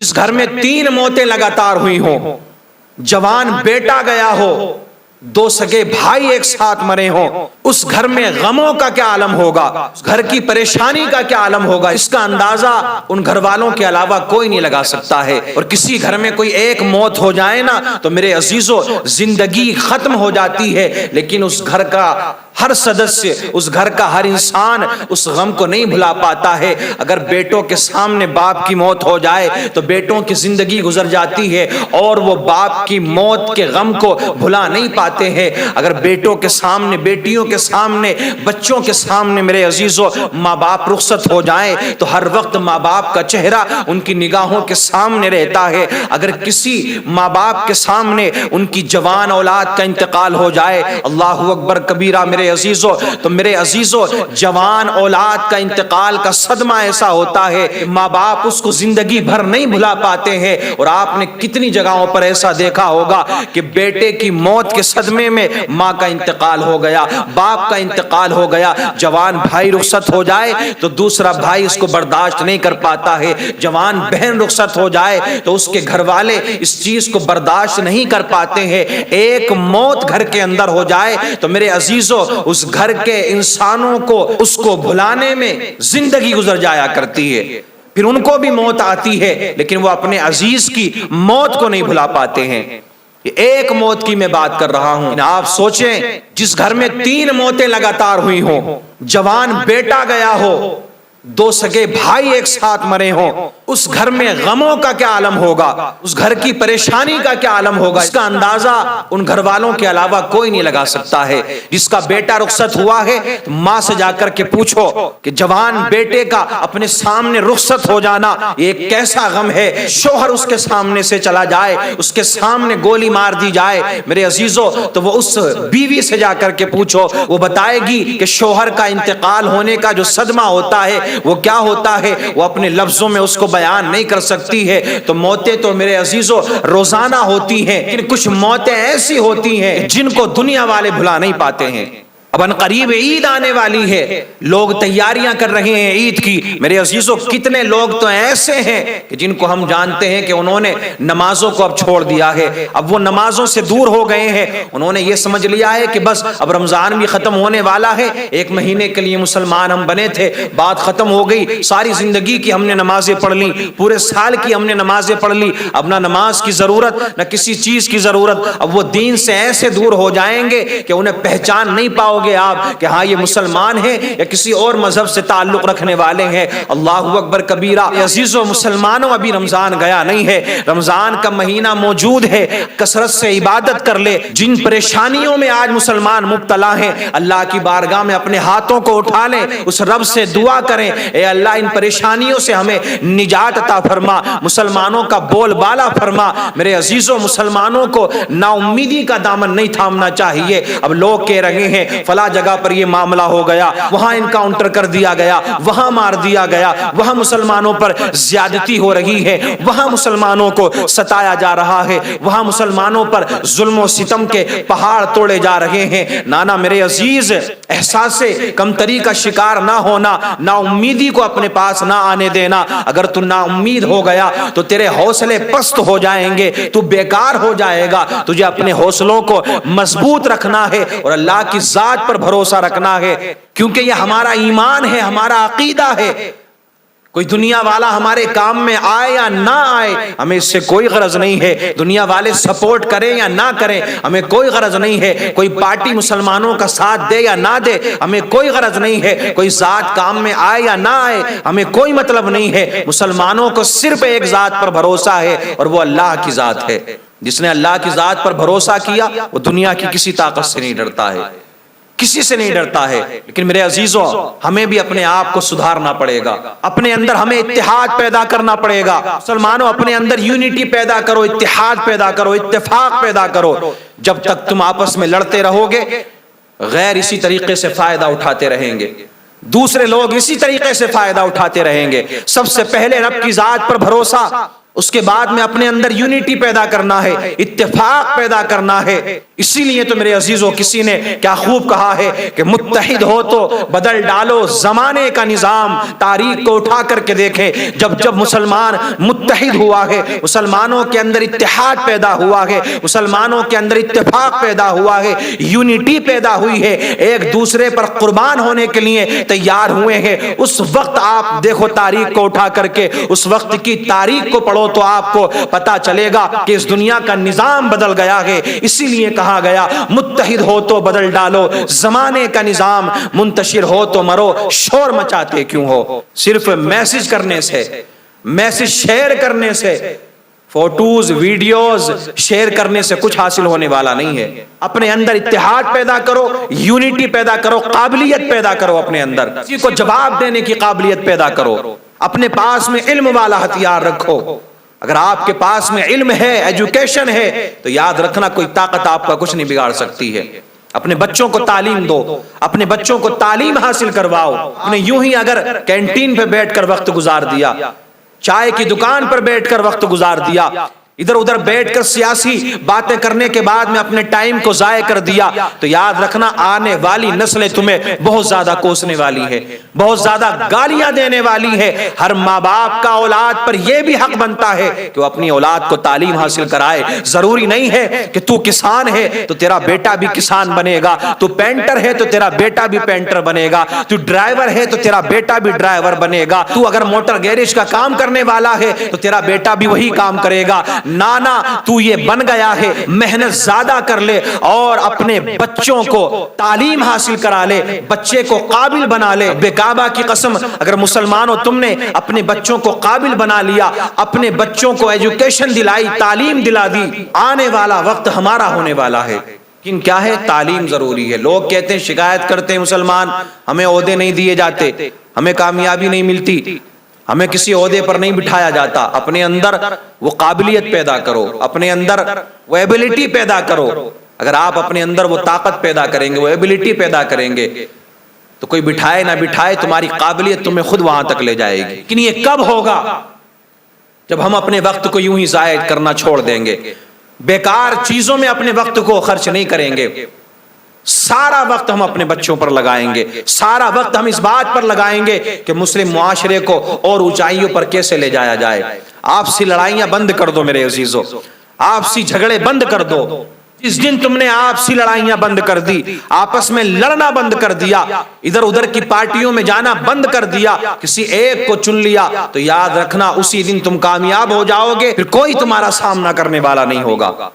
جس گھر میں 3 موتیں لگاتار ہوئی ہوں، جوان بیٹا گیا ہو، 2 سگے بھائی ایک ساتھ مرے ہوں، اس گھر میں غموں کا کیا عالم ہوگا، اس گھر کی پریشانی کا کیا عالم ہوگا، اس کا اندازہ ان گھر والوں کے علاوہ کوئی نہیں لگا سکتا ہے۔ اور کسی گھر میں کوئی ایک موت ہو جائے نا تو میرے عزیزو زندگی ختم ہو جاتی ہے، لیکن اس گھر کا ہر سدسیہ، اس گھر کا ہر انسان اس غم کو نہیں بھلا پاتا ہے۔ اگر بیٹوں کے سامنے باپ کی موت ہو جائے تو بیٹوں کی زندگی گزر جاتی ہے اور وہ باپ کی موت کے غم کو بھلا نہیں پاتے ہیں۔ اگر بیٹوں کے سامنے، بیٹیوں کے سامنے، بچوں کے سامنے میرے عزیزو ماں باپ رخصت ہو جائیں تو ہر وقت ماں باپ کا چہرہ ان کی نگاہوں کے سامنے رہتا ہے۔ اگر کسی ماں باپ کے سامنے ان کی جوان اولاد کا انتقال ہو جائے، اللہ اکبر کبیرہ میرے عزیزو، تو میرے عزیزو جوان اولاد کا انتقال کا صدمہ ایسا ہوتا ہے ماں باپ اس کو زندگی بھر نہیں بھلا پاتے ہیں۔ اور آپ نے کتنی جگہوں پر ایسا دیکھا ہوگا کہ بیٹے کی موت کے صدمے میں ماں کا انتقال ہو گیا، باپ کا انتقال ہو گیا۔ جوان بھائی رخصت ہو جائے تو دوسرا بھائی اس کو برداشت نہیں کر پاتا ہے، جوان بہن رخصت ہو جائے تو اس کے گھر والے اس چیز کو برداشت نہیں کر پاتے ہیں۔ ایک موت گھر کے اندر ہو جائے تو میرے عزیزو اس گھر کے انسانوں کو اس کو بھلانے میں زندگی گزر جایا کرتی ہے۔ پھر ان کو بھی موت آتی ہے لیکن وہ اپنے عزیز کی موت کو نہیں بھلا پاتے ہیں۔ ایک موت کی میں بات کر رہا ہوں، آپ سوچیں جس گھر میں 3 موتیں لگاتار ہوئی ہوں، جوان بیٹا گیا ہو، 2 سگے بھائی ایک ساتھ مرے ہوں، اس گھر میں غموں کا کیا عالم ہوگا، اس گھر کی پریشانی کا کیا عالم ہوگا، اس کا اندازہ ان گھر والوں کے علاوہ کوئی نہیں لگا سکتا ہے۔ جس کا بیٹا رخصت ہوا ہے تو ماں سے جا کر کے پوچھو کہ جوان بیٹے کا اپنے سامنے رخصت ہو جانا یہ ایک کیسا غم ہے۔ شوہر اس کے سامنے سے چلا جائے، اس کے سامنے گولی مار دی جائے میرے عزیزو تو وہ اس بیوی سے جا کر کے پوچھو، وہ بتائے گی کہ شوہر کا انتقال ہونے کا جو صدمہ ہوتا ہے وہ کیا ہوتا ہے، وہ اپنے لفظوں میں اس کو بیان نہیں کر سکتی ہے۔ تو موتیں تو میرے عزیزو روزانہ ہوتی ہیں، لیکن کچھ موتیں ایسی ہوتی ہیں جن کو دنیا والے بھلا نہیں پاتے ہیں۔ اب ان قریب عید آنے والی ہے، لوگ تیاریاں کر رہے ہیں عید کی۔ میرے عزیزو کتنے لوگ تو ایسے ہیں کہ جن کو ہم جانتے ہیں کہ انہوں نے نمازوں کو اب چھوڑ دیا ہے، اب وہ نمازوں سے دور ہو گئے ہیں۔ انہوں نے یہ سمجھ لیا ہے کہ بس اب رمضان بھی ختم ہونے والا ہے، 1 مہینے کے لیے مسلمان ہم بنے تھے، بات ختم ہو گئی، ساری زندگی کی ہم نے نمازیں پڑھ لی، پورے سال کی ہم نے نمازیں پڑھ لی، اب نہ نماز کی ضرورت نہ کسی چیز کی ضرورت۔ اب وہ دین سے ایسے دور ہو جائیں گے کہ انہیں پہچان نہیں پاؤ گے آپ کہ ہاں یہ مسلمان ہیں یا کسی اور مذہب سے تعلق رکھنے والے ہیں۔ اللہ اکبر کبیرہ۔ عزیزو مسلمانوں ابھی رمضان گیا نہیں ہے، رمضان کا مہینہ موجود ہے، کثرت سے عبادت کر لے۔ جن پریشانیوں میں آج مسلمان مبتلا ہیں اللہ کی بارگاہ میں اپنے ہاتھوں کو اٹھا لیں، اس رب سے دعا کریں، اے اللہ ان پریشانیوں سے ہمیں نجات عطا فرما، مسلمانوں کا بول بالا فرما۔ میرے عزیزو مسلمانوں کو نا امیدی کا دامن نہیں تھامنا چاہیے۔ اب لوگ کہہ رہے ہیں فلاں جگہ پر یہ معاملہ ہو گیا، وہاں انکاؤنٹر کر دیا گیا، وہاں مار دیا گیا، وہاں مسلمانوں پر زیادتی ہو رہی ہے، وہاں مسلمانوں کو ستایا جا رہا ہے، وہاں مسلمانوں پر ظلم و ستم کے پہاڑ توڑے جا رہے ہیں۔ نانا میرے عزیز احساس کمتری کا شکار نہ ہونا، نا امیدی کو اپنے پاس نہ آنے دینا۔ اگر تو نا امید ہو گیا تو تیرے حوصلے پست ہو جائیں گے، تو بیکار ہو جائے گا۔ تجھے اپنے حوصلوں کو مضبوط رکھنا ہے اور اللہ کی ذات پر بھروسہ رکھنا ہے، کیونکہ یہ ہمارا ایمان ہے، ہمارا عقیدہ ہے۔ کوئی دنیا والا ہمارے کام میں آئے یا نہ آئے ہمیں اس سے کوئی غرض نہیں ہے، دنیا والے سپورٹ کریں یا نہ کریں ہمیں کوئی غرض نہیں ہے، کوئی پارٹی مسلمانوں کا ساتھ دے یا نہ دے ہمیں کوئی غرض نہیں ہے، کوئی ذات کام میں آئے یا نہ آئے ہمیں کوئی مطلب نہیں ہے۔ مسلمانوں کو صرف ایک ذات پر بھروسہ ہے اور وہ اللہ کی ذات ہے۔ جس نے اللہ کی ذات پر بھروسہ کیا وہ دنیا کی کسی طاقت سے نہیں ڈرتا ہے، کسی سے نہیں ڈرتا ہے۔ لیکن میرے عزیزوں ہمیں بھی اپنے آپ کو سدھارنا پڑے گا، اپنے اندر ہمیں اتحاد پیدا کرنا پڑے گا۔ مسلمانوں اپنے اندر یونٹی پیدا کرو، اتحاد پیدا کرو، اتفاق پیدا کرو۔ جب تک تم آپس میں لڑتے رہو گے غیر اسی طریقے سے فائدہ اٹھاتے رہیں گے، دوسرے لوگ اسی طریقے سے فائدہ اٹھاتے رہیں گے۔ سب سے پہلے رب کی ذات پر بھروسہ، اس کے بعد میں اپنے اندر یونٹی پیدا کرنا ہے، اتفاق پیدا کرنا ہے۔ اسی لیے تو میرے عزیزوں کسی نے کیا خوب کہا ہے کہ متحد ہو تو بدل ڈالو زمانے کا نظام۔ تاریخ کو اٹھا کر کے دیکھیں، جب جب مسلمان متحد ہوا ہے، مسلمانوں کے اندر اتحاد پیدا ہوا ہے، مسلمانوں کے اندر اتفاق پیدا ہوا ہے، یونٹی پیدا ہوئی ہے، ایک دوسرے پر قربان ہونے کے لیے تیار ہوئے ہیں، اس وقت آپ دیکھو تاریخ کو اٹھا کر کے اس وقت کی تاریخ کو پڑھو تو آپ کو پتا چلے گا کہ اس دنیا کا نظام بدل گیا ہے۔ اسی لیے کہا گیا متحد ہو تو بدل ڈالو زمانے کا نظام، منتشر ہو تو مرو شور مچاتے کیوں ہو۔ صرف میسج کرنے سے، میسج شیئر کرنے سے، فوٹوز ویڈیوز شیئر کرنے سے کچھ حاصل ہونے والا نہیں ہے۔ اپنے اندر اتحاد پیدا کرو، یونٹی پیدا کرو، قابلیت پیدا کرو، اپنے اندر کسی کو جواب دینے کی قابلیت پیدا کرو، اپنے پاس میں علم والا ہتھیار رکھو۔ اگر آپ کے پاس میں علم ہے، ایجوکیشن ہے، تو یاد رکھنا کوئی طاقت آپ کا کچھ نہیں بگاڑ سکتی ہے۔ اپنے بچوں کو تعلیم دو، اپنے بچوں کو تعلیم حاصل کرواؤ۔ انہیں یوں ہی اگر کینٹین پہ بیٹھ کر وقت گزار دیا، چائے کی دکان پر بیٹھ کر وقت گزار دیا، ادھر ادھر بیٹھ کر سیاسی باتیں کرنے کے بعد میں اپنے ٹائم کو ضائع کر دیا، تو یاد رکھنا آنے والی نسلیں تمہیں بہت زیادہ کوسنے والی ہے، بہت زیادہ گالیاں دینے والی ہے۔ ہر ماں باپ کا اولاد پر یہ بھی حق بنتا ہے کہ وہ اپنی اولاد کو تعلیم حاصل کرائے۔ ضروری نہیں ہے کہ تو کسان ہے تو تیرا بیٹا بھی کسان بنے گا، تو پینٹر ہے تو تیرا بیٹا بھی پینٹر بنے گا، تو ڈرائیور ہے تو تیرا بیٹا بھی ڈرائیور بنے گا، تو اگر موٹر گیریج کا کام کرنے والا ہے تو تیرا بیٹا بھی وہی کام کرے گا۔ نانا تو یہ بن گیا ہے، محنت زیادہ کر لے اور اپنے بچوں کو تعلیم حاصل کرا لے، بچے کو قابل بنا لے۔ بے کعبہ کی قسم، اگر مسلمانوں تم نے اپنے بچوں کو قابل بنا لیا، اپنے بچوں کو ایجوکیشن دلائی، تعلیم دلا دی، آنے والا وقت ہمارا ہونے والا ہے۔ لیکن کیا ہے؟ تعلیم ضروری ہے۔ لوگ کہتے ہیں، شکایت کرتے ہیں مسلمان، ہمیں عہدے نہیں دیے جاتے، ہمیں کامیابی نہیں ملتی، ہمیں کسی عہدے پر نہیں بٹھایا جاتا۔ اپنے اندر وہ قابلیت پیدا کرو، اپنے اندر وہ ایبلٹی پیدا کرو۔ اگر آپ اپنے اندر وہ طاقت پیدا کریں گے، وہ ایبلٹی پیدا کریں گے، تو کوئی بٹھائے نہ بٹھائے تمہاری قابلیت تمہیں خود وہاں تک لے جائے گی۔ لیکن یہ کب ہوگا؟ جب ہم اپنے وقت کو یوں ہی ضائع کرنا چھوڑ دیں گے، بیکار چیزوں میں اپنے وقت کو خرچ نہیں کریں گے۔ سارا وقت ہم اپنے بچوں پر لگائیں گے، سارا وقت ہم اس بات پر لگائیں گے کہ مسلم معاشرے کو اور اونچائیوں پر کیسے لے جایا جائے۔ آپسی لڑائیاں بند کر دو میرے عزیزو، آپسی جھگڑے بند کر دو۔ جس دن تم نے آپسی لڑائیاں بند کر دی، آپس میں لڑنا بند کر دیا، ادھر ادھر کی پارٹیوں میں جانا بند کر دیا، کسی ایک کو چن لیا، تو یاد رکھنا اسی دن تم کامیاب ہو جاؤ گے، پھر کوئی تمہارا سامنا کرنے والا نہیں ہوگا۔